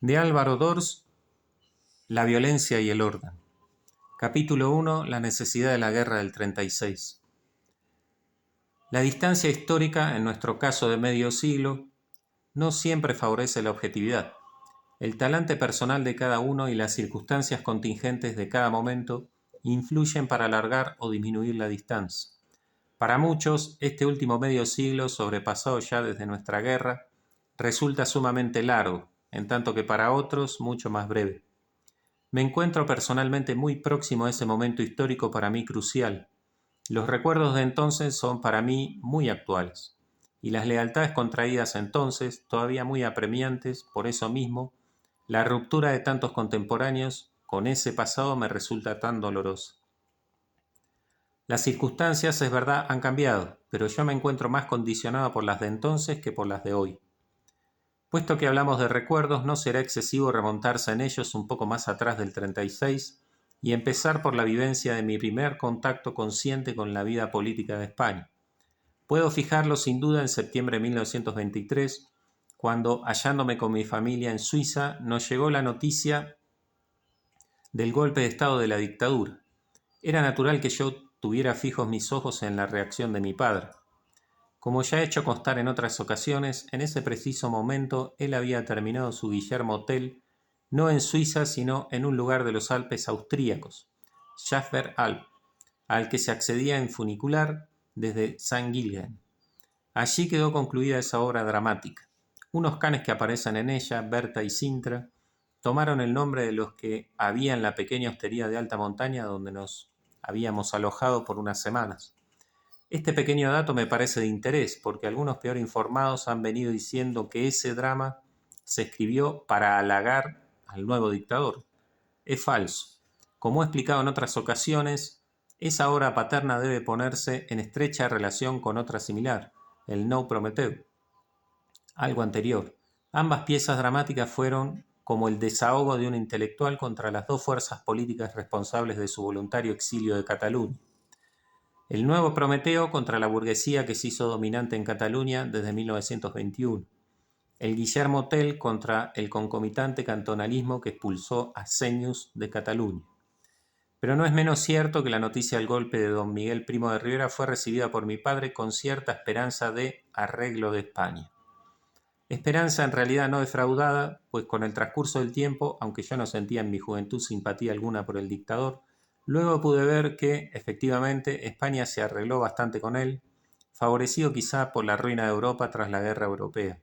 De Álvaro Dors, La violencia y el orden. Capítulo 1. La necesidad de la guerra del 36. La distancia histórica, en nuestro caso de medio siglo, no siempre favorece la objetividad. El talante personal de cada uno y las circunstancias contingentes de cada momento influyen para alargar o disminuir la distancia. Para muchos, este último medio siglo, sobrepasado ya desde nuestra guerra, resulta sumamente largo, en tanto que para otros mucho más breve. Me encuentro personalmente muy próximo a ese momento histórico para mí crucial. Los recuerdos de entonces son para mí muy actuales, y las lealtades contraídas entonces, todavía muy apremiantes, por eso mismo, la ruptura de tantos contemporáneos con ese pasado me resulta tan dolorosa. Las circunstancias, es verdad, han cambiado, pero yo me encuentro más condicionado por las de entonces que por las de hoy. Puesto que hablamos de recuerdos, no será excesivo remontarse en ellos un poco más atrás del 36 y empezar por la vivencia de mi primer contacto consciente con la vida política de España. Puedo fijarlo sin duda en septiembre de 1923, cuando, hallándome con mi familia en Suiza, nos llegó la noticia del golpe de estado de la dictadura. Era natural que yo tuviera fijos mis ojos en la reacción de mi padre. Como ya he hecho constar en otras ocasiones, en ese preciso momento él había terminado su Guillermo Hotel, no en Suiza, sino en un lugar de los Alpes austríacos, Schaffer Alp, al que se accedía en funicular desde St. Gilgen. Allí quedó concluida esa obra dramática. Unos canes que aparecen en ella, Berta y Sintra, tomaron el nombre de los que había en la pequeña hostería de alta montaña donde nos habíamos alojado por unas semanas. Este pequeño dato me parece de interés, porque algunos peor informados han venido diciendo que ese drama se escribió para halagar al nuevo dictador. Es falso. Como he explicado en otras ocasiones, esa obra paterna debe ponerse en estrecha relación con otra similar, el No Prometeu, algo anterior. Ambas piezas dramáticas fueron como el desahogo de un intelectual contra las dos fuerzas políticas responsables de su voluntario exilio de Cataluña. El nuevo Prometeo contra la burguesía que se hizo dominante en Cataluña desde 1921. El Guillermo Tell contra el concomitante cantonalismo que expulsó a Senyus de Cataluña. Pero no es menos cierto que la noticia del golpe de don Miguel Primo de Rivera fue recibida por mi padre con cierta esperanza de arreglo de España. Esperanza en realidad no defraudada, pues con el transcurso del tiempo, aunque yo no sentía en mi juventud simpatía alguna por el dictador, luego pude ver que, efectivamente, España se arregló bastante con él, favorecido quizá por la ruina de Europa tras la guerra europea.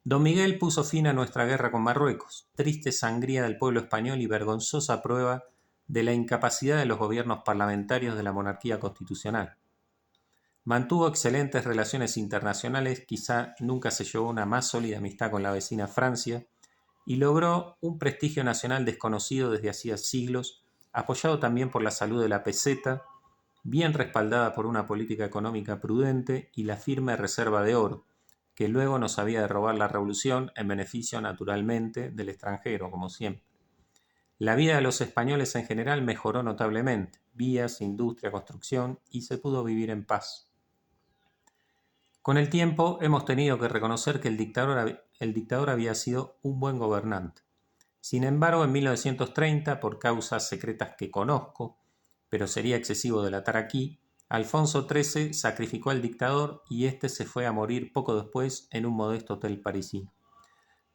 Don Miguel puso fin a nuestra guerra con Marruecos, triste sangría del pueblo español y vergonzosa prueba de la incapacidad de los gobiernos parlamentarios de la monarquía constitucional. Mantuvo excelentes relaciones internacionales, quizá nunca se llevó una más sólida amistad con la vecina Francia, y logró un prestigio nacional desconocido desde hacía siglos, apoyado también por la salud de la peseta, bien respaldada por una política económica prudente y la firme reserva de oro, que luego nos había de robar la revolución en beneficio naturalmente del extranjero, como siempre. La vida de los españoles en general mejoró notablemente, vías, industria, construcción, y se pudo vivir en paz. Con el tiempo hemos tenido que reconocer que el dictador había sido un buen gobernante. Sin embargo, en 1930, por causas secretas que conozco, pero sería excesivo delatar aquí, Alfonso XIII sacrificó al dictador y éste se fue a morir poco después en un modesto hotel parisino.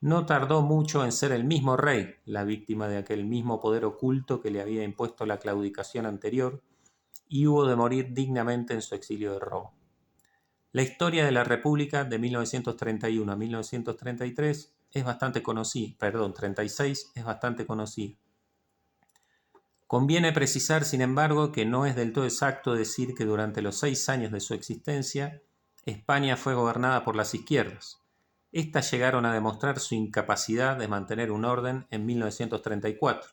No tardó mucho en ser el mismo rey la víctima de aquel mismo poder oculto que le había impuesto la claudicación anterior y hubo de morir dignamente en su exilio de Roma. La historia de la República de 1931 a 1933 es bastante conocida, 36 es bastante conocida. Conviene precisar, sin embargo, que no es del todo exacto decir que durante los 6 años de su existencia, España fue gobernada por las izquierdas. Estas llegaron a demostrar su incapacidad de mantener un orden en 1934,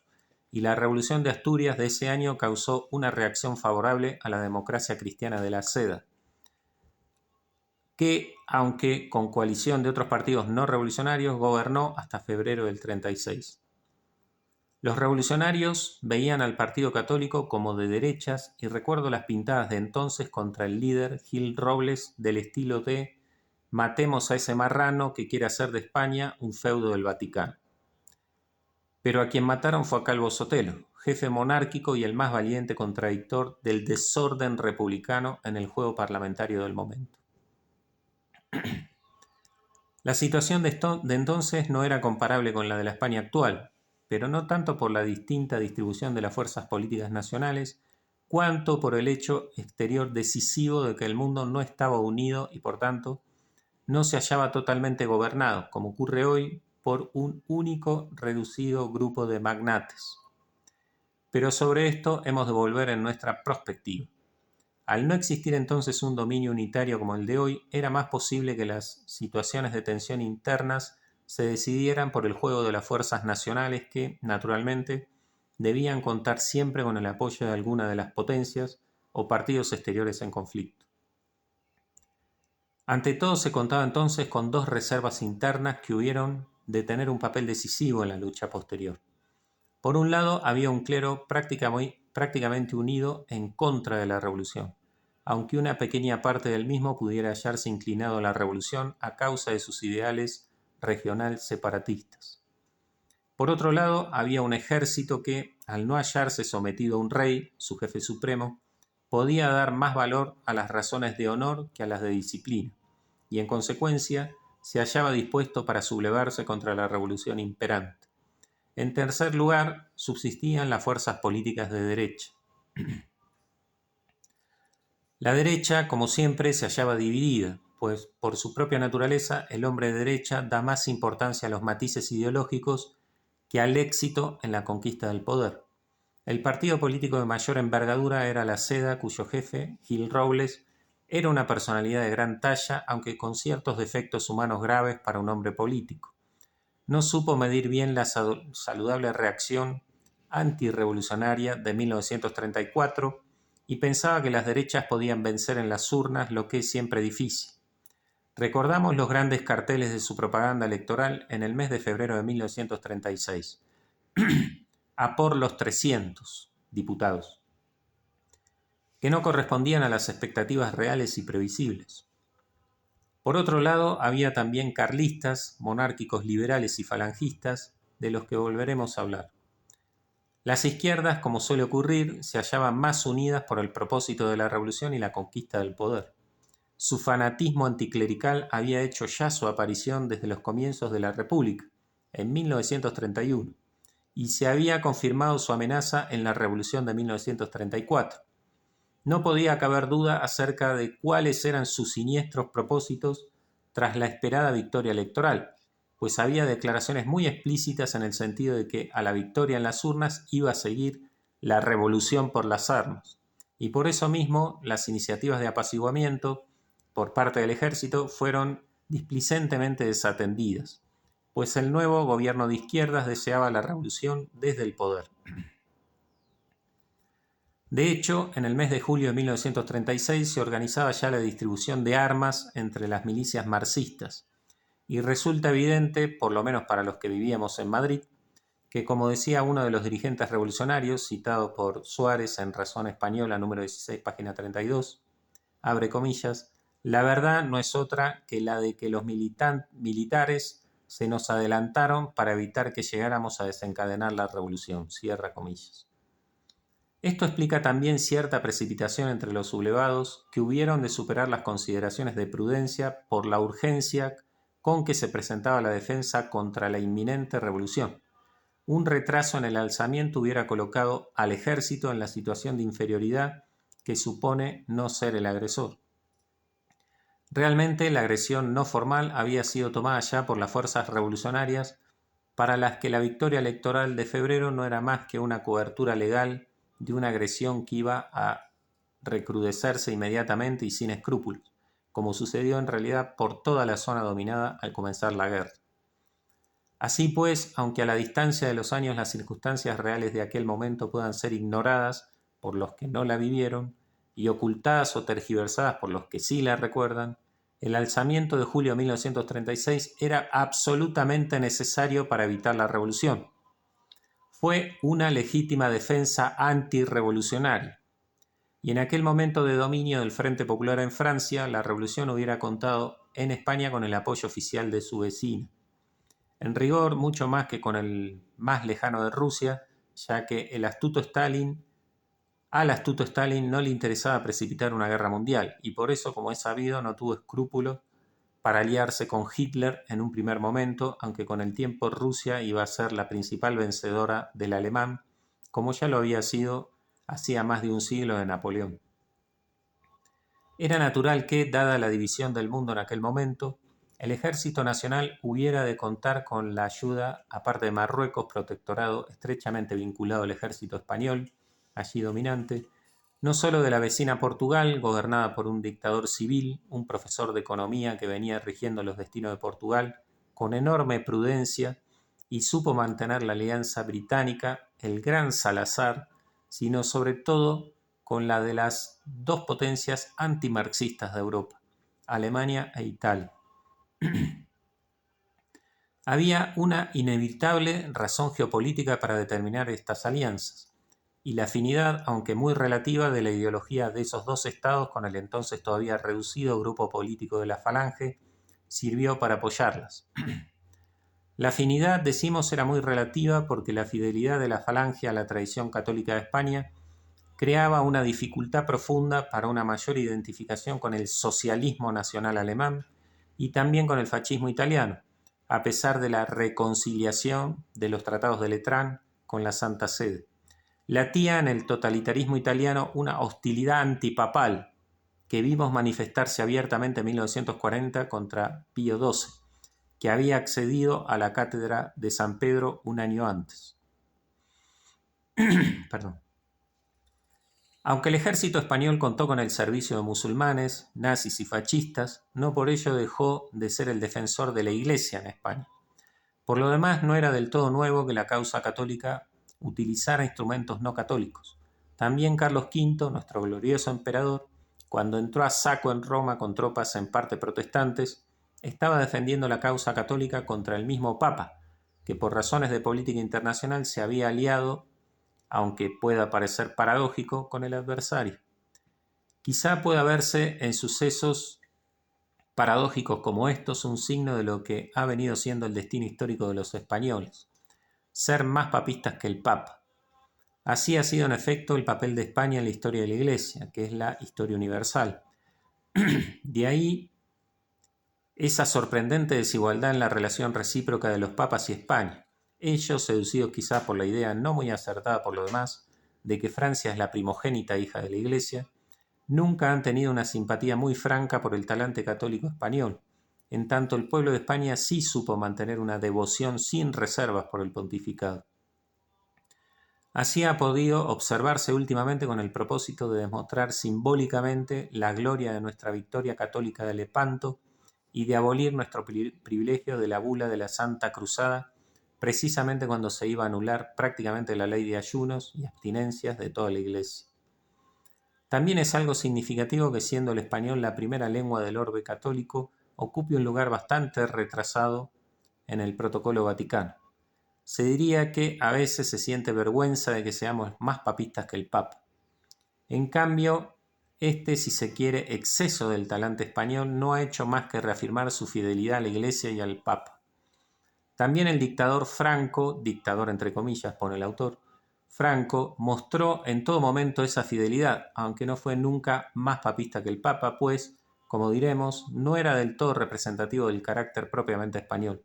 y la Revolución de Asturias de ese año causó una reacción favorable a la democracia cristiana de la Seda, que, aunque con coalición de otros partidos no revolucionarios, gobernó hasta febrero del 36. Los revolucionarios veían al Partido Católico como de derechas y recuerdo las pintadas de entonces contra el líder Gil Robles del estilo de matemos a ese marrano que quiere hacer de España un feudo del Vaticano. Pero a quien mataron fue a Calvo Sotelo, jefe monárquico y el más valiente contradictor del desorden republicano en el juego parlamentario del momento. La situación de entonces no era comparable con la de la España actual, pero no tanto por la distinta distribución de las fuerzas políticas nacionales, cuanto por el hecho exterior decisivo de que el mundo no estaba unido y, por tanto, no se hallaba totalmente gobernado, como ocurre hoy, por un único reducido grupo de magnates. Pero sobre esto hemos de volver en nuestra prospectiva. Al no existir entonces un dominio unitario como el de hoy, era más posible que las situaciones de tensión internas se decidieran por el juego de las fuerzas nacionales que, naturalmente, debían contar siempre con el apoyo de alguna de las potencias o partidos exteriores en conflicto. Ante todo se contaba entonces con dos reservas internas que hubieron de tener un papel decisivo en la lucha posterior. Por un lado, había un clero prácticamente unido en contra de la revolución, aunque una pequeña parte del mismo pudiera hallarse inclinado a la revolución a causa de sus ideales regional separatistas. Por otro lado, había un ejército que, al no hallarse sometido a un rey, su jefe supremo, podía dar más valor a las razones de honor que a las de disciplina, y en consecuencia se hallaba dispuesto para sublevarse contra la revolución imperante. En tercer lugar, subsistían las fuerzas políticas de derecha. La derecha, como siempre, se hallaba dividida, pues por su propia naturaleza el hombre de derecha da más importancia a los matices ideológicos que al éxito en la conquista del poder. El partido político de mayor envergadura era la SEDA, cuyo jefe, Gil Robles, era una personalidad de gran talla, aunque con ciertos defectos humanos graves para un hombre político. No supo medir bien la saludable reacción antirrevolucionaria de 1934 y pensaba que las derechas podían vencer en las urnas, lo que es siempre difícil. Recordamos los grandes carteles de su propaganda electoral en el mes de febrero de 1936. A por los 300 diputados, que no correspondían a las expectativas reales y previsibles. Por otro lado, había también carlistas, monárquicos liberales y falangistas, de los que volveremos a hablar. Las izquierdas, como suele ocurrir, se hallaban más unidas por el propósito de la revolución y la conquista del poder. Su fanatismo anticlerical había hecho ya su aparición desde los comienzos de la República, en 1931, y se había confirmado su amenaza en la Revolución de 1934. No podía caber duda acerca de cuáles eran sus siniestros propósitos tras la esperada victoria electoral, pues había declaraciones muy explícitas en el sentido de que a la victoria en las urnas iba a seguir la revolución por las armas, y por eso mismo las iniciativas de apaciguamiento por parte del ejército fueron displicentemente desatendidas, pues el nuevo gobierno de izquierdas deseaba la revolución desde el poder. De hecho, en el mes de julio de 1936 se organizaba ya la distribución de armas entre las milicias marxistas, y resulta evidente, por lo menos para los que vivíamos en Madrid, que, como decía uno de los dirigentes revolucionarios, citado por Suárez en Razón Española, número 16, página 32, abre comillas, la verdad no es otra que la de que los militares se nos adelantaron para evitar que llegáramos a desencadenar la revolución, cierra comillas. Esto explica también cierta precipitación entre los sublevados que hubieron de superar las consideraciones de prudencia por la urgencia con que se presentaba la defensa contra la inminente revolución. Un retraso en el alzamiento hubiera colocado al ejército en la situación de inferioridad que supone no ser el agresor. Realmente la agresión no formal había sido tomada ya por las fuerzas revolucionarias, para las que la victoria electoral de febrero no era más que una cobertura legal de una agresión que iba a recrudecerse inmediatamente y sin escrúpulos, como sucedió en realidad por toda la zona dominada al comenzar la guerra. Así pues, aunque a la distancia de los años las circunstancias reales de aquel momento puedan ser ignoradas por los que no la vivieron y ocultadas o tergiversadas por los que sí la recuerdan, el alzamiento de julio de 1936 era absolutamente necesario para evitar la revolución. Fue una legítima defensa antirrevolucionaria, y en aquel momento de dominio del Frente Popular en Francia, la revolución hubiera contado en España con el apoyo oficial de su vecino. En rigor, mucho más que con el más lejano de Rusia, ya que al astuto Stalin no le interesaba precipitar una guerra mundial, y por eso, como es sabido, no tuvo escrúpulos para aliarse con Hitler en un primer momento, aunque con el tiempo Rusia iba a ser la principal vencedora del alemán, como ya lo había sido hacía más de un siglo de Napoleón. Era natural que, dada la división del mundo en aquel momento, el ejército nacional hubiera de contar con la ayuda, aparte de Marruecos, protectorado estrechamente vinculado al ejército español, allí dominante, no solo de la vecina Portugal, gobernada por un dictador civil, un profesor de economía que venía rigiendo los destinos de Portugal con enorme prudencia y supo mantener la alianza británica, el gran Salazar, sino sobre todo con la de las dos potencias antimarxistas de Europa, Alemania e Italia. Había una inevitable razón geopolítica para determinar estas alianzas, y la afinidad, aunque muy relativa, de la ideología de esos dos estados con el entonces todavía reducido grupo político de la Falange sirvió para apoyarlas. La afinidad, decimos, era muy relativa porque la fidelidad de la Falange a la tradición católica de España creaba una dificultad profunda para una mayor identificación con el socialismo nacional alemán y también con el fascismo italiano, a pesar de la reconciliación de los tratados de Letrán con la Santa Sede. Latía en el totalitarismo italiano una hostilidad antipapal que vimos manifestarse abiertamente en 1940 contra Pío XII, que había accedido a la cátedra de San Pedro un año antes. Perdón. Aunque el ejército español contó con el servicio de musulmanes, nazis y fascistas, no por ello dejó de ser el defensor de la Iglesia en España. Por lo demás, no era del todo nuevo que la causa católica utilizara instrumentos no católicos. También Carlos V, nuestro glorioso emperador, cuando entró a saco en Roma con tropas en parte protestantes, estaba defendiendo la causa católica contra el mismo Papa, que por razones de política internacional se había aliado, aunque pueda parecer paradójico, con el adversario. Quizá pueda verse en sucesos paradójicos como estos un signo de lo que ha venido siendo el destino histórico de los españoles, ser más papistas que el Papa. Así ha sido en efecto el papel de España en la historia de la Iglesia, que es la historia universal. De ahí esa sorprendente desigualdad en la relación recíproca de los papas y España, ellos seducidos quizá por la idea no muy acertada por lo demás de que Francia es la primogénita hija de la Iglesia, nunca han tenido una simpatía muy franca por el talante católico español. En tanto, el pueblo de España sí supo mantener una devoción sin reservas por el pontificado. Así ha podido observarse últimamente con el propósito de demostrar simbólicamente la gloria de nuestra victoria católica de Lepanto y de abolir nuestro privilegio de la bula de la Santa Cruzada, precisamente cuando se iba a anular prácticamente la ley de ayunos y abstinencias de toda la Iglesia. También es algo significativo que, siendo el español la primera lengua del orbe católico, ocupe un lugar bastante retrasado en el protocolo vaticano. Se diría que a veces se siente vergüenza de que seamos más papistas que el Papa. En cambio, si se quiere, exceso del talante español no ha hecho más que reafirmar su fidelidad a la Iglesia y al Papa. También el dictador Franco, dictador entre comillas pone el autor, Franco mostró en todo momento esa fidelidad, aunque no fue nunca más papista que el Papa, pues, como diremos, no era del todo representativo del carácter propiamente español.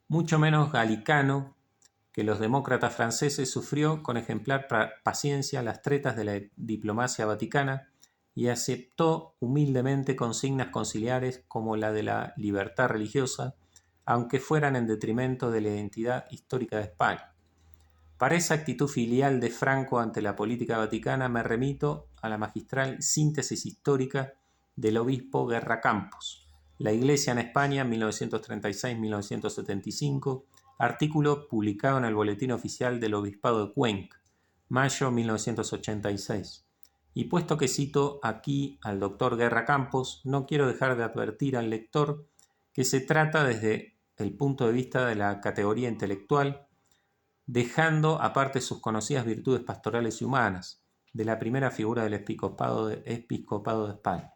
Mucho menos galicano que los demócratas franceses, sufrió con ejemplar paciencia las tretas de la diplomacia vaticana y aceptó humildemente consignas conciliares como la de la libertad religiosa, aunque fueran en detrimento de la identidad histórica de España. Para esa actitud filial de Franco ante la política vaticana me remito a la magistral síntesis histórica del obispo Guerra Campos, La Iglesia en España, 1936-1975, artículo publicado en el Boletín Oficial del Obispado de Cuenca, mayo 1986. Y puesto que cito aquí al doctor Guerra Campos, no quiero dejar de advertir al lector que se trata desde el punto de vista de la categoría intelectual, dejando aparte sus conocidas virtudes pastorales y humanas, de la primera figura del episcopado de España.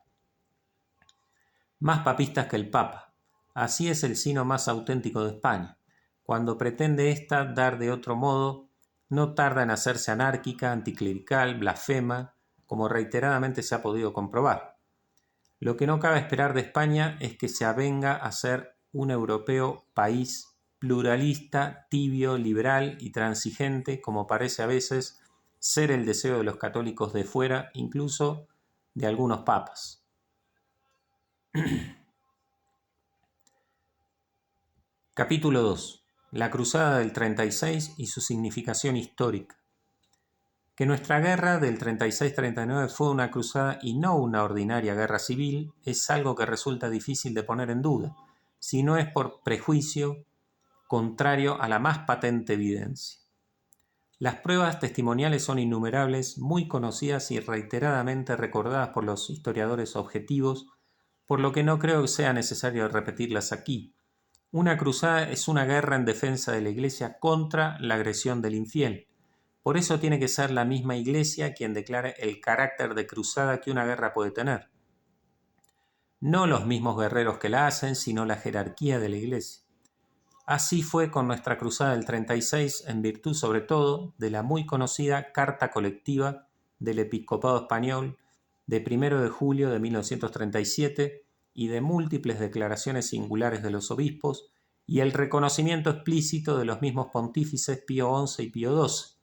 más papistas que el Papa. Así es el sino más auténtico de España. Cuando pretende ésta dar de otro modo, no tarda en hacerse anárquica, anticlerical, blasfema, como reiteradamente se ha podido comprobar. Lo que no cabe esperar de España es que se avenga a ser un europeo país pluralista, tibio, liberal y transigente, como parece a veces ser el deseo de los católicos de fuera, incluso de algunos papas. Capítulo 2. La Cruzada del 36 y su significación histórica. Que nuestra guerra del 36-39 fue una cruzada y no una ordinaria guerra civil es algo que resulta difícil de poner en duda, si no es por prejuicio contrario a la más patente evidencia. Las pruebas testimoniales son innumerables, muy conocidas y reiteradamente recordadas por los historiadores objetivos, por lo que no creo que sea necesario repetirlas aquí. Una cruzada es una guerra en defensa de la Iglesia contra la agresión del infiel. Por eso tiene que ser la misma Iglesia quien declare el carácter de cruzada que una guerra puede tener. No los mismos guerreros que la hacen, sino la jerarquía de la Iglesia. Así fue con nuestra cruzada del 36, en virtud sobre todo de la muy conocida Carta Colectiva del Episcopado Español de 1 de julio de 1937 y de múltiples declaraciones singulares de los obispos y el reconocimiento explícito de los mismos pontífices Pío XI y Pío XII.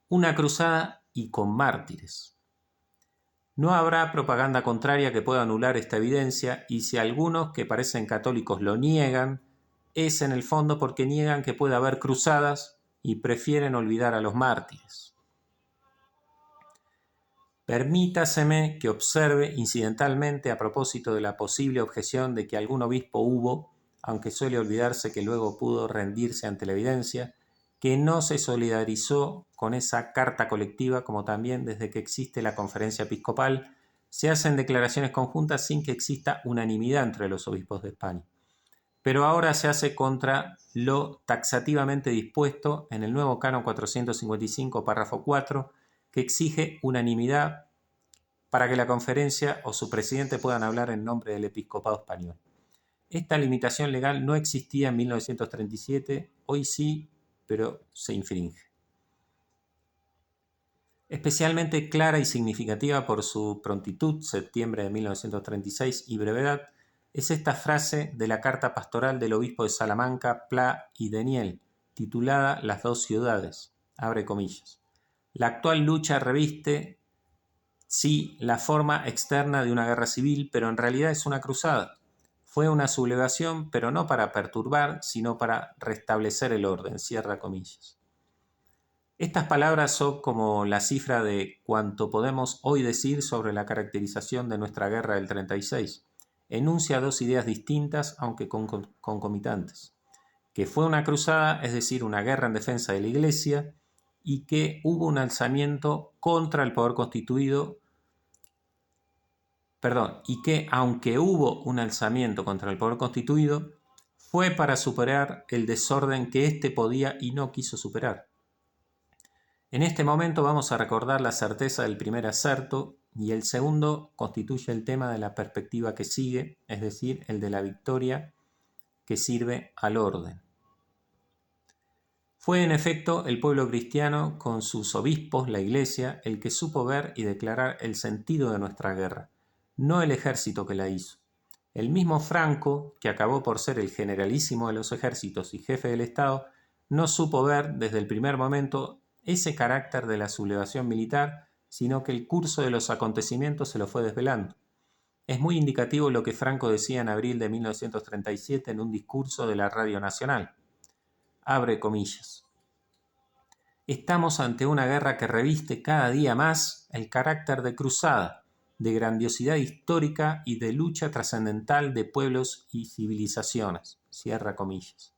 Una cruzada y con mártires. No habrá propaganda contraria que pueda anular esta evidencia, y si algunos que parecen católicos lo niegan, es en el fondo porque niegan que pueda haber cruzadas y prefieren olvidar a los mártires. Permítaseme que observe incidentalmente a propósito de la posible objeción de que algún obispo hubo, aunque suele olvidarse que luego pudo rendirse ante la evidencia, que no se solidarizó con esa carta colectiva, como también desde que existe la conferencia episcopal se hacen declaraciones conjuntas sin que exista unanimidad entre los obispos de España. Pero ahora se hace contra lo taxativamente dispuesto en el nuevo canon 455, párrafo 4, que exige unanimidad para que la conferencia o su presidente puedan hablar en nombre del episcopado español. Esta limitación legal no existía en 1937, hoy sí, pero se infringe. Especialmente clara y significativa por su prontitud, septiembre de 1936, y brevedad, es esta frase de la carta pastoral del obispo de Salamanca, Pla y Deniel, titulada Las dos ciudades, abre comillas. La actual lucha reviste, sí, la forma externa de una guerra civil, pero en realidad es una cruzada. Fue una sublevación, pero no para perturbar, sino para restablecer el orden, cierra comillas. Estas palabras son como la cifra de cuanto podemos hoy decir sobre la caracterización de nuestra guerra del 36. Enuncia dos ideas distintas, aunque concomitantes. Que fue una cruzada, es decir, una guerra en defensa de la Iglesia, y que hubo un alzamiento contra el poder constituido, y que aunque hubo un alzamiento contra el poder constituido, fue para superar el desorden que éste podía y no quiso superar. En este momento vamos a recordar la certeza del primer aserto, y el segundo constituye el tema de la perspectiva que sigue, es decir, el de la victoria que sirve al orden. Fue en efecto el pueblo cristiano, con sus obispos, la Iglesia, el que supo ver y declarar el sentido de nuestra guerra, no el ejército que la hizo. El mismo Franco, que acabó por ser el generalísimo de los ejércitos y jefe del Estado, no supo ver desde el primer momento ese carácter de la sublevación militar, sino que el curso de los acontecimientos se lo fue desvelando. Es muy indicativo lo que Franco decía en abril de 1937 en un discurso de la Radio Nacional. Abre comillas. Estamos ante una guerra que reviste cada día más el carácter de cruzada, de grandiosidad histórica y de lucha trascendental de pueblos y civilizaciones. Cierra comillas.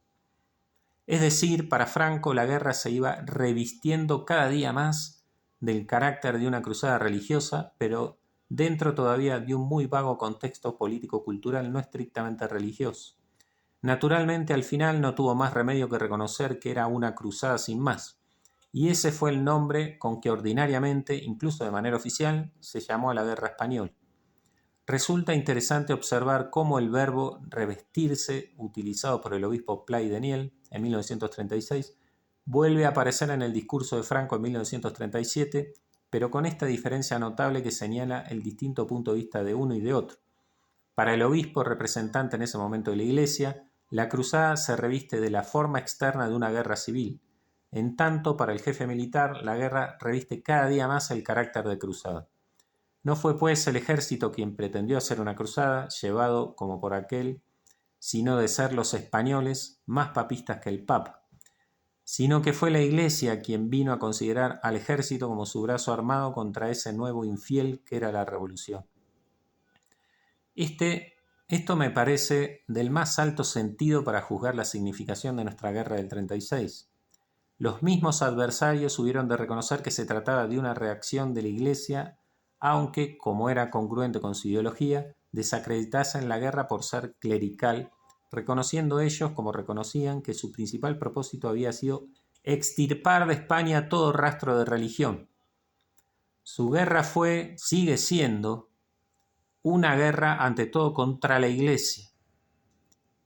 Es decir, para Franco la guerra se iba revistiendo cada día más del carácter de una cruzada religiosa, pero dentro todavía de un muy vago contexto político-cultural no estrictamente religioso. Naturalmente, al final no tuvo más remedio que reconocer que era una cruzada sin más, y ese fue el nombre con que ordinariamente, incluso de manera oficial, se llamó a la guerra española. Resulta interesante observar cómo el verbo revestirse, utilizado por el obispo Play de Niel en 1936, vuelve a aparecer en el discurso de Franco en 1937, pero con esta diferencia notable que señala el distinto punto de vista de uno y de otro. Para el obispo representante en ese momento de la Iglesia, la cruzada se reviste de la forma externa de una guerra civil. En tanto, para el jefe militar, la guerra reviste cada día más el carácter de cruzada. No fue pues el ejército quien pretendió hacer una cruzada, llevado como por aquel, sino de ser los españoles más papistas que el Papa, sino que fue la Iglesia quien vino a considerar al ejército como su brazo armado contra ese nuevo infiel que era la revolución. Esto me parece del más alto sentido para juzgar la significación de nuestra guerra del 36. Los mismos adversarios hubieron de reconocer que se trataba de una reacción de la Iglesia, aunque, como era congruente con su ideología, desacreditasen la guerra por ser clerical, reconociendo ellos, como reconocían, que su principal propósito había sido extirpar de España todo rastro de religión. Su guerra sigue siendo, una guerra ante todo contra la Iglesia.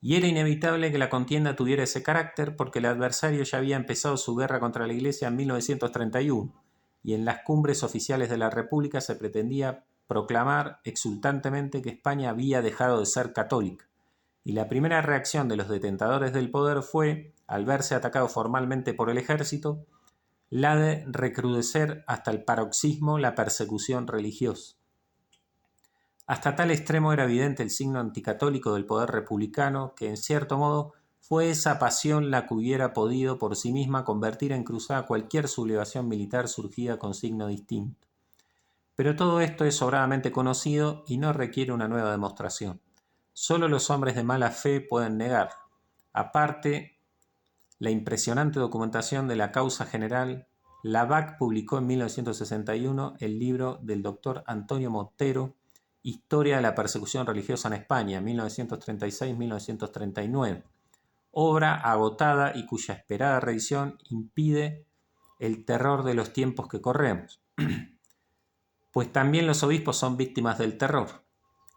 Y era inevitable que la contienda tuviera ese carácter porque el adversario ya había empezado su guerra contra la Iglesia en 1931 y en las cumbres oficiales de la República se pretendía proclamar exultantemente que España había dejado de ser católica. Y la primera reacción de los detentadores del poder fue, al verse atacado formalmente por el ejército, la de recrudecer hasta el paroxismo la persecución religiosa. Hasta tal extremo era evidente el signo anticatólico del poder republicano que, en cierto modo, fue esa pasión la que hubiera podido por sí misma convertir en cruzada cualquier sublevación militar surgida con signo distinto. Pero todo esto es sobradamente conocido y no requiere una nueva demostración. Solo los hombres de mala fe pueden negarlo. Aparte, la impresionante documentación de la causa general, Lavac publicó en 1961 el libro del doctor Antonio Montero, Historia de la persecución religiosa en España, 1936-1939, obra agotada y cuya esperada reedición impide el terror de los tiempos que corremos. Pues también los obispos son víctimas del terror.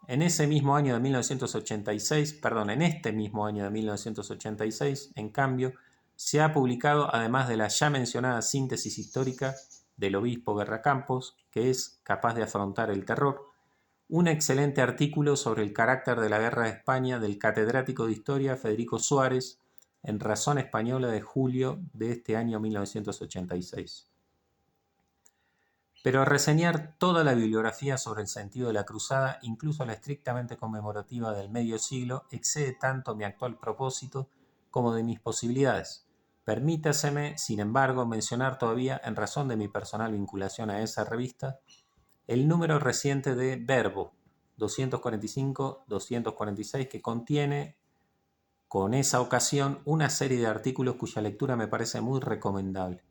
En este mismo año de 1986, en cambio, se ha publicado, además de la ya mencionada síntesis histórica del obispo Guerracampos, que es capaz de afrontar el terror, un excelente artículo sobre el carácter de la guerra de España del catedrático de Historia Federico Suárez en Razón Española de julio de este año 1986. Pero reseñar toda la bibliografía sobre el sentido de la cruzada, incluso la estrictamente conmemorativa del medio siglo, excede tanto mi actual propósito como de mis posibilidades. Permítaseme, sin embargo, mencionar todavía, en razón de mi personal vinculación a esa revista, el número reciente de Verbo 245-246, que contiene, con esa ocasión, una serie de artículos cuya lectura me parece muy recomendable.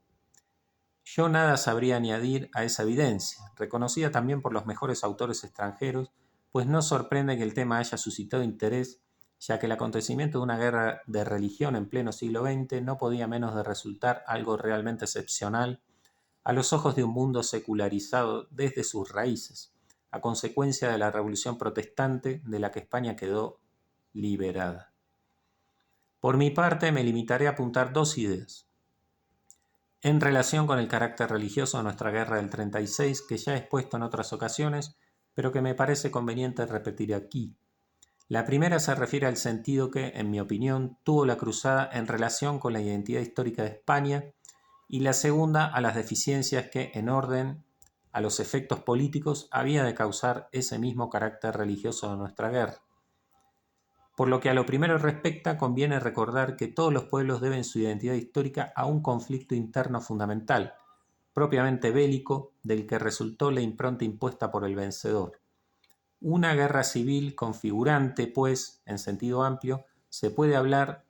Yo nada sabría añadir a esa evidencia, reconocida también por los mejores autores extranjeros, pues no sorprende que el tema haya suscitado interés, ya que el acontecimiento de una guerra de religión en pleno siglo XX no podía menos de resultar algo realmente excepcional a los ojos de un mundo secularizado desde sus raíces, a consecuencia de la Revolución Protestante de la que España quedó liberada. Por mi parte, me limitaré a apuntar dos ideas en relación con el carácter religioso de nuestra guerra del 36, que ya he expuesto en otras ocasiones, pero que me parece conveniente repetir aquí. La primera se refiere al sentido que, en mi opinión, tuvo la cruzada en relación con la identidad histórica de España, y la segunda a las deficiencias que, en orden a los efectos políticos, había de causar ese mismo carácter religioso de nuestra guerra. Por lo que a lo primero respecta, conviene recordar que todos los pueblos deben su identidad histórica a un conflicto interno fundamental, propiamente bélico, del que resultó la impronta impuesta por el vencedor. Una guerra civil configurante, pues, en sentido amplio, se puede hablar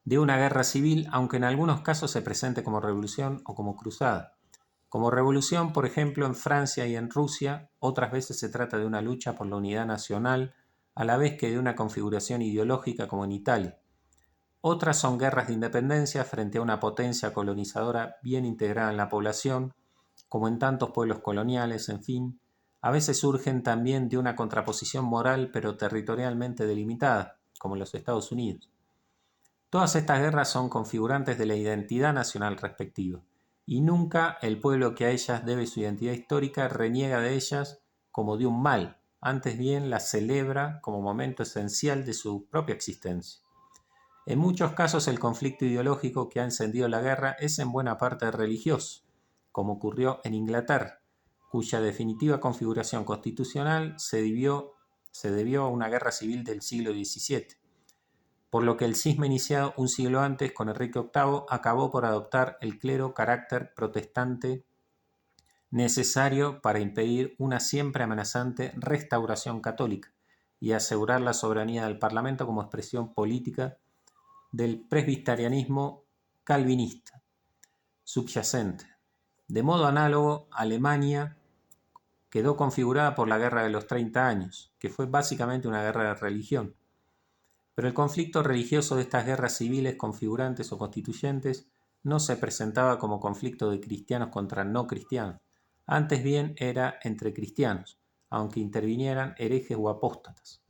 de una guerra civil, aunque en algunos casos se presente como revolución o como cruzada. Como revolución, por ejemplo, en Francia y en Rusia, otras veces se trata de una lucha por la unidad nacional, a la vez que de una configuración ideológica como en Italia. Otras son guerras de independencia frente a una potencia colonizadora bien integrada en la población, como en tantos pueblos coloniales, en fin, A veces surgen también de una contraposición moral pero territorialmente delimitada, como en los Estados Unidos. Todas estas guerras son configurantes de la identidad nacional respectiva, y nunca el pueblo que a ellas debe su identidad histórica reniega de ellas como de un mal, antes bien las celebra como momento esencial de su propia existencia. En muchos casos el conflicto ideológico que ha encendido la guerra es en buena parte religioso, como ocurrió en Inglaterra, cuya definitiva configuración constitucional se debió a una guerra civil del siglo XVII, por lo que el cisma iniciado un siglo antes con Enrique VIII acabó por adoptar el clero carácter protestante necesario para impedir una siempre amenazante restauración católica y asegurar la soberanía del Parlamento como expresión política del presbiterianismo calvinista subyacente. De modo análogo, Alemania quedó configurada por la Guerra de los 30 años, que fue básicamente una guerra de religión. Pero el conflicto religioso de estas guerras civiles configurantes o constituyentes no se presentaba como conflicto de cristianos contra no cristianos, antes bien era entre cristianos, aunque intervinieran herejes o apóstatas.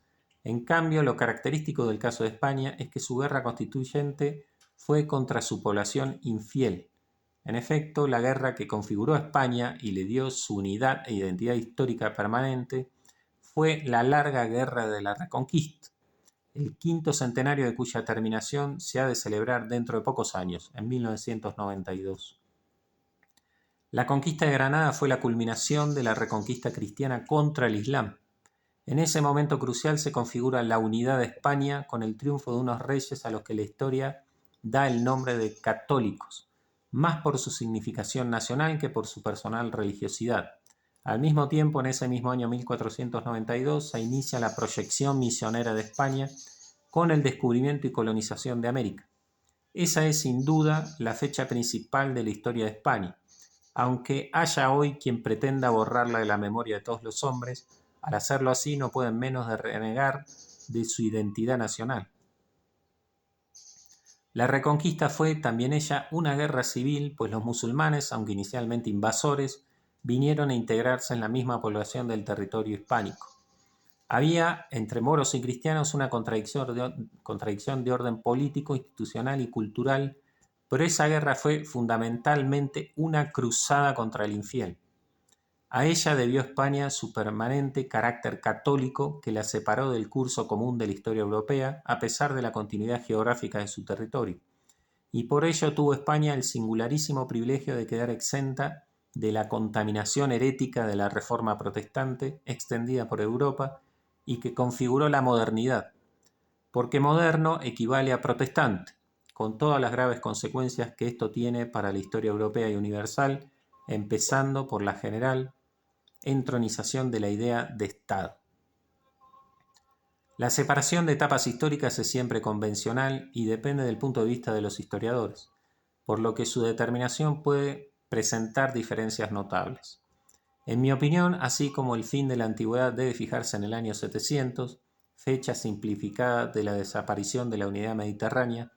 En cambio, lo característico del caso de España es que su guerra constituyente fue contra su población infiel. En efecto, la guerra que configuró a España y le dio su unidad e identidad histórica permanente fue la larga Guerra de la Reconquista, el quinto centenario de cuya terminación se ha de celebrar dentro de pocos años, en 1992. La conquista de Granada fue la culminación de la reconquista cristiana contra el Islam. En ese momento crucial se configura la unidad de España con el triunfo de unos reyes a los que la historia da el nombre de católicos, más por su significación nacional que por su personal religiosidad. Al mismo tiempo, en ese mismo año 1492, se inicia la proyección misionera de España con el descubrimiento y colonización de América. Esa es sin duda la fecha principal de la historia de España, aunque haya hoy quien pretenda borrarla de la memoria de todos los hombres. Al hacerlo así no pueden menos de renegar de su identidad nacional. La Reconquista fue también ella una guerra civil, pues los musulmanes, aunque inicialmente invasores, vinieron a integrarse en la misma población del territorio hispánico. Había entre moros y cristianos una contradicción de orden político, institucional y cultural, pero esa guerra fue fundamentalmente una cruzada contra el infiel. A ella debió España su permanente carácter católico que la separó del curso común de la historia europea, a pesar de la continuidad geográfica de su territorio. Y por ello tuvo España el singularísimo privilegio de quedar exenta de la contaminación herética de la Reforma protestante extendida por Europa y que configuró la modernidad, porque moderno equivale a protestante, con todas las graves consecuencias que esto tiene para la historia europea y universal, empezando por la general entronización de la idea de Estado. La separación de etapas históricas es siempre convencional y depende del punto de vista de los historiadores, por lo que su determinación puede presentar diferencias notables. En mi opinión, así como el fin de la antigüedad debe fijarse en el año 700, fecha simplificada de la desaparición de la unidad mediterránea,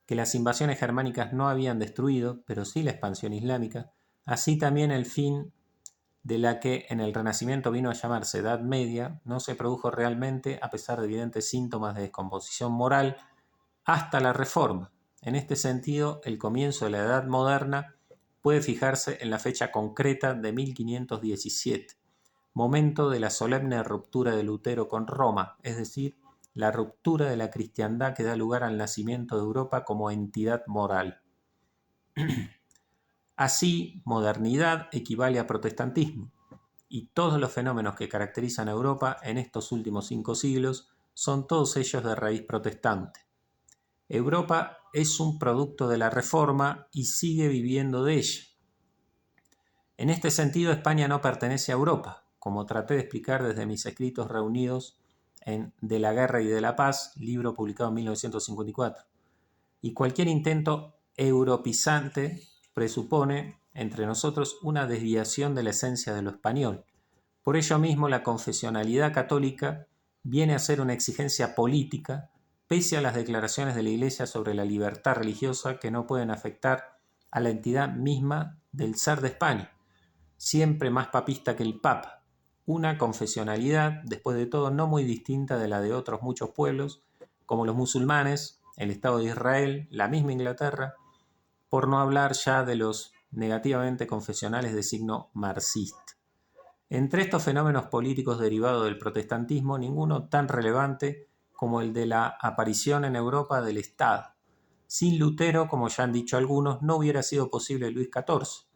que las invasiones germánicas no habían destruido, pero sí la expansión islámica, así también el fin de la que en el Renacimiento vino a llamarse Edad Media, no se produjo realmente a pesar de evidentes síntomas de descomposición moral hasta la Reforma. En este sentido, el comienzo de la Edad Moderna puede fijarse en la fecha concreta de 1517, momento de la solemne ruptura de Lutero con Roma, es decir, la ruptura de la cristiandad que da lugar al nacimiento de Europa como entidad moral. Así, modernidad equivale a protestantismo, y todos los fenómenos que caracterizan a Europa en estos últimos 5 siglos son todos ellos de raíz protestante. Europa es un producto de la Reforma y sigue viviendo de ella. En este sentido, España no pertenece a Europa, como traté de explicar desde mis escritos reunidos en De la Guerra y de la Paz, libro publicado en 1954. Y cualquier intento europizante presupone entre nosotros una desviación de la esencia de lo español. Por ello mismo, la confesionalidad católica viene a ser una exigencia política, pese a las declaraciones de la Iglesia sobre la libertad religiosa que no pueden afectar a la entidad misma del zar de España, siempre más papista que el Papa, una confesionalidad, después de todo, no muy distinta de la de otros muchos pueblos, como los musulmanes, el Estado de Israel, la misma Inglaterra, por no hablar ya de los negativamente confesionales de signo marxista. Entre estos fenómenos políticos derivados del protestantismo, ninguno tan relevante como el de la aparición en Europa del Estado. Sin Lutero, como ya han dicho algunos, no hubiera sido posible Luis XIV.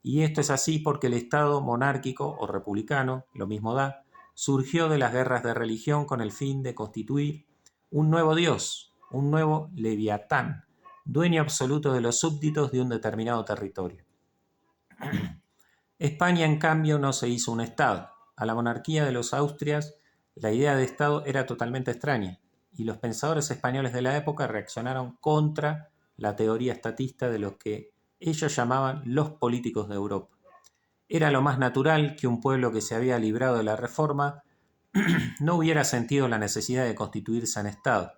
Y esto es así porque el Estado monárquico o republicano, lo mismo da, surgió de las guerras de religión con el fin de constituir un nuevo Dios, un nuevo Leviatán, dueño absoluto de los súbditos de un determinado territorio. España, en cambio, no se hizo un Estado. A la monarquía de los Austrias, la idea de Estado era totalmente extraña, y los pensadores españoles de la época reaccionaron contra la teoría estatista de los que ellos llamaban los políticos de Europa. Era lo más natural que un pueblo que se había librado de la Reforma no hubiera sentido la necesidad de constituirse en Estado.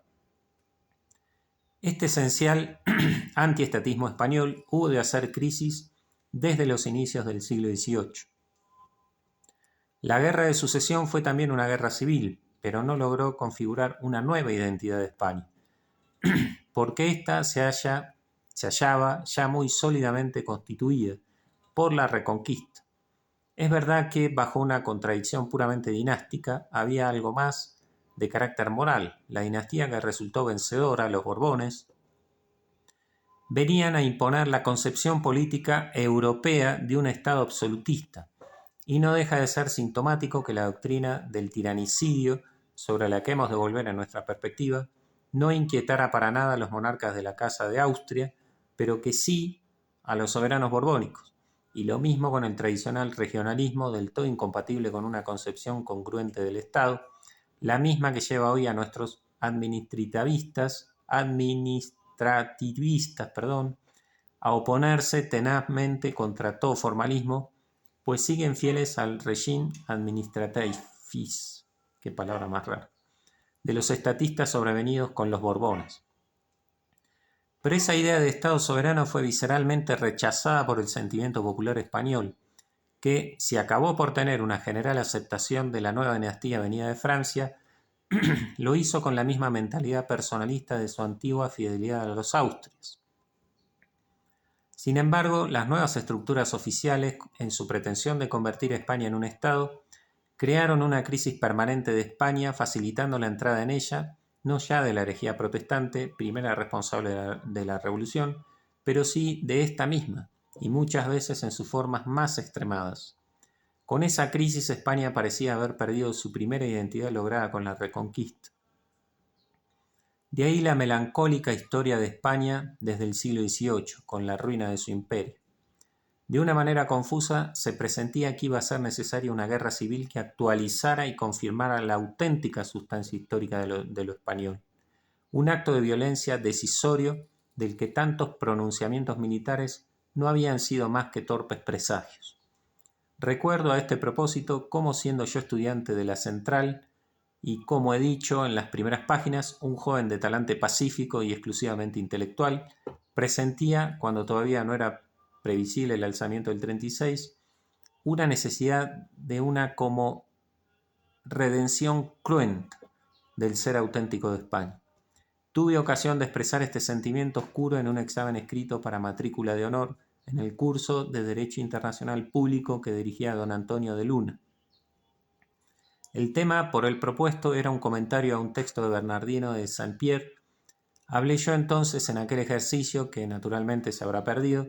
Este esencial antiestatismo español hubo de hacer crisis desde los inicios del siglo XVIII. La Guerra de Sucesión fue también una guerra civil, pero no logró configurar una nueva identidad de España, porque ésta se hallaba ya muy sólidamente constituida por la Reconquista. Es verdad que bajo una contradicción puramente dinástica había algo más de carácter moral. La dinastía que resultó vencedora, los Borbones, venían a imponer la concepción política europea de un Estado absolutista, y no deja de ser sintomático que la doctrina del tiranicidio, sobre la que hemos de volver en nuestra perspectiva, no inquietara para nada a los monarcas de la Casa de Austria, pero que sí a los soberanos borbónicos, y lo mismo con el tradicional regionalismo del todo incompatible con una concepción congruente del Estado, la misma que lleva hoy a nuestros administrativistas, a oponerse tenazmente contra todo formalismo, pues siguen fieles al régime administratif, qué palabra más rara, de los estatistas sobrevenidos con los Borbones. Pero esa idea de Estado soberano fue visceralmente rechazada por el sentimiento popular español, que, si acabó por tener una general aceptación de la nueva dinastía venida de Francia, lo hizo con la misma mentalidad personalista de su antigua fidelidad a los Austrias. Sin embargo, las nuevas estructuras oficiales, en su pretensión de convertir a España en un Estado, crearon una crisis permanente de España, facilitando la entrada en ella, no ya de la herejía protestante, primera responsable de la Revolución, pero sí de esta misma, y muchas veces en sus formas más extremadas. Con esa crisis España parecía haber perdido su primera identidad lograda con la Reconquista. De ahí la melancólica historia de España desde el siglo XVIII, con la ruina de su imperio. De una manera confusa, se presentía que iba a ser necesaria una guerra civil que actualizara y confirmara la auténtica sustancia histórica de lo español. Un acto de violencia decisorio del que tantos pronunciamientos militares no habían sido más que torpes presagios. Recuerdo a este propósito cómo, siendo yo estudiante de la Central, y como he dicho en las primeras páginas, un joven de talante pacífico y exclusivamente intelectual, presentía, cuando todavía no era previsible el alzamiento del 36, una necesidad de una como redención cruenta del ser auténtico de España. Tuve ocasión de expresar este sentimiento oscuro en un examen escrito para matrícula de honor en el curso de Derecho Internacional Público que dirigía don Antonio de Luna. El tema por él propuesto era un comentario a un texto de Bernardino de Saint-Pierre. Hablé yo entonces en aquel ejercicio, que naturalmente se habrá perdido,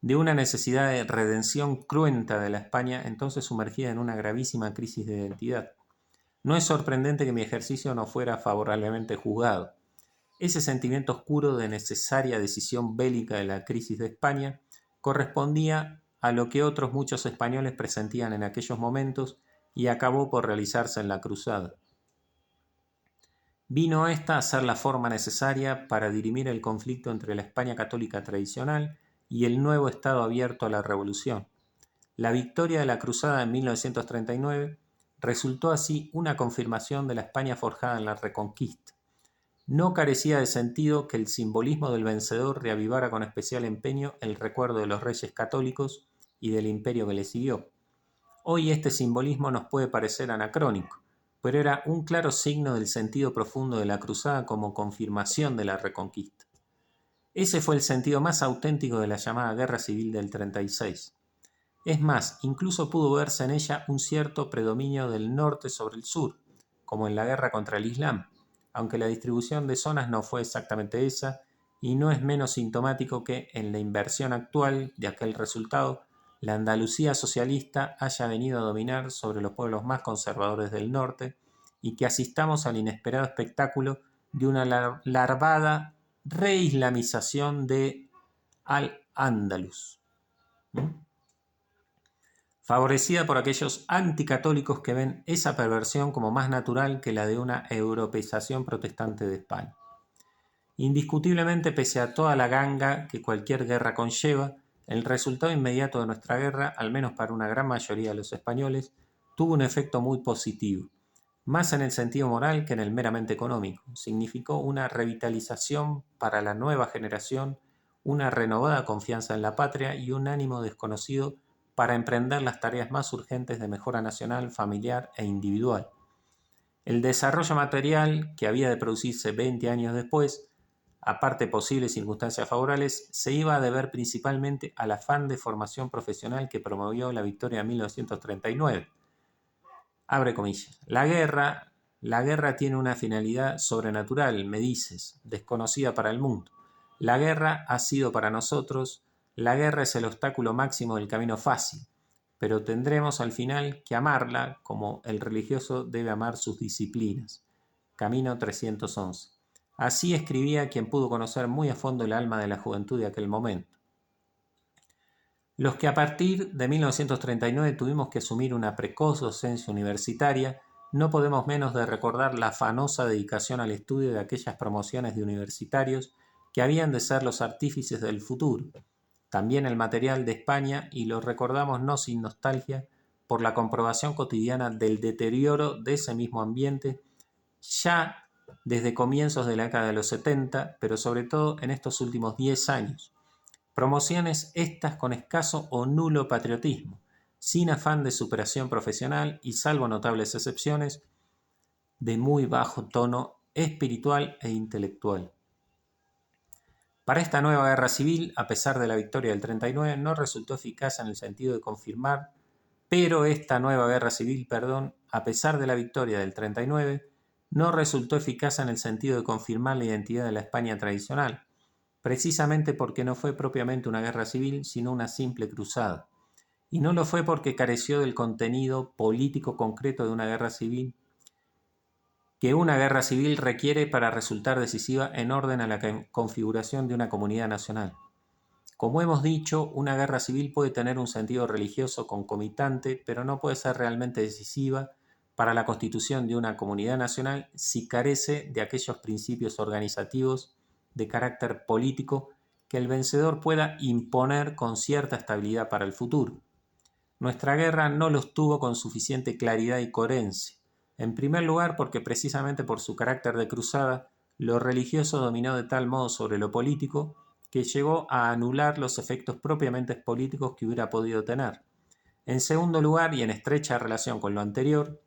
de una necesidad de redención cruenta de la España entonces sumergida en una gravísima crisis de identidad. No es sorprendente que mi ejercicio no fuera favorablemente juzgado. Ese sentimiento oscuro de necesaria decisión bélica de la crisis de España correspondía a lo que otros muchos españoles presentían en aquellos momentos y acabó por realizarse en la cruzada. Vino esta a ser la forma necesaria para dirimir el conflicto entre la España católica tradicional y el nuevo Estado abierto a la Revolución. La victoria de la cruzada en 1939 resultó así una confirmación de la España forjada en la Reconquista. No carecía de sentido que el simbolismo del vencedor reavivara con especial empeño el recuerdo de los reyes católicos y del imperio que le siguió. Hoy este simbolismo nos puede parecer anacrónico, pero era un claro signo del sentido profundo de la cruzada como confirmación de la reconquista. Ese fue el sentido más auténtico de la llamada Guerra Civil del 36. Es más, incluso pudo verse en ella un cierto predominio del norte sobre el sur, como en la guerra contra el Islam, aunque la distribución de zonas no fue exactamente esa, y no es menos sintomático que en la inversión actual de aquel resultado, la Andalucía socialista haya venido a dominar sobre los pueblos más conservadores del norte y que asistamos al inesperado espectáculo de una larvada reislamización de Al-Ándalus, favorecida por aquellos anticatólicos que ven esa perversión como más natural que la de una europeización protestante de España. Indiscutiblemente, pese a toda la ganga que cualquier guerra conlleva, el resultado inmediato de nuestra guerra, al menos para una gran mayoría de los españoles, tuvo un efecto muy positivo, más en el sentido moral que en el meramente económico. Significó una revitalización para la nueva generación, una renovada confianza en la patria y un ánimo desconocido para emprender las tareas más urgentes de mejora nacional, familiar e individual. El desarrollo material, que había de producirse 20 años después, aparte de posibles circunstancias favorables, se iba a deber principalmente al afán de formación profesional que promovió la victoria de 1939. Abre comillas. La guerra tiene una finalidad sobrenatural, me dices, desconocida para el mundo. La guerra ha sido para nosotros, la guerra es el obstáculo máximo del camino fácil, pero tendremos al final que amarla como el religioso debe amar sus disciplinas. Camino 311. Así escribía quien pudo conocer muy a fondo el alma de la juventud de aquel momento. Los que a partir de 1939 tuvimos que asumir una precoz docencia universitaria, no podemos menos de recordar la afanosa dedicación al estudio de aquellas promociones de universitarios que habían de ser los artífices del futuro, también el material de España, y lo recordamos no sin nostalgia por la comprobación cotidiana del deterioro de ese mismo ambiente ya desde comienzos de la década de los 70, pero sobre todo en estos últimos 10 años. Promociones estas con escaso o nulo patriotismo, sin afán de superación profesional y, salvo notables excepciones, de muy bajo tono espiritual e intelectual. Para esta nueva guerra civil, a pesar de la victoria del 39, no resultó eficaz en el sentido de confirmar, pero esta nueva guerra civil, a pesar de la victoria del 39, no resultó eficaz en el sentido de confirmar la identidad de la España tradicional, precisamente porque no fue propiamente una guerra civil, sino una simple cruzada. Y no lo fue porque careció del contenido político concreto de una guerra civil, que una guerra civil requiere para resultar decisiva en orden a la configuración de una comunidad nacional. Como hemos dicho, una guerra civil puede tener un sentido religioso concomitante, pero no puede ser realmente decisiva para la constitución de una comunidad nacional si carece de aquellos principios organizativos de carácter político que el vencedor pueda imponer con cierta estabilidad para el futuro. Nuestra guerra no los tuvo con suficiente claridad y coherencia. En primer lugar, porque precisamente por su carácter de cruzada, lo religioso dominó de tal modo sobre lo político que llegó a anular los efectos propiamente políticos que hubiera podido tener. En segundo lugar, y en estrecha relación con lo anterior,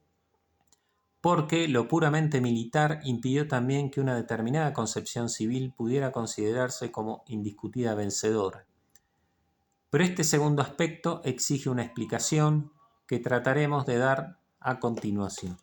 porque lo puramente militar impidió también que una determinada concepción civil pudiera considerarse como indiscutida vencedora. Pero este segundo aspecto exige una explicación que trataremos de dar a continuación.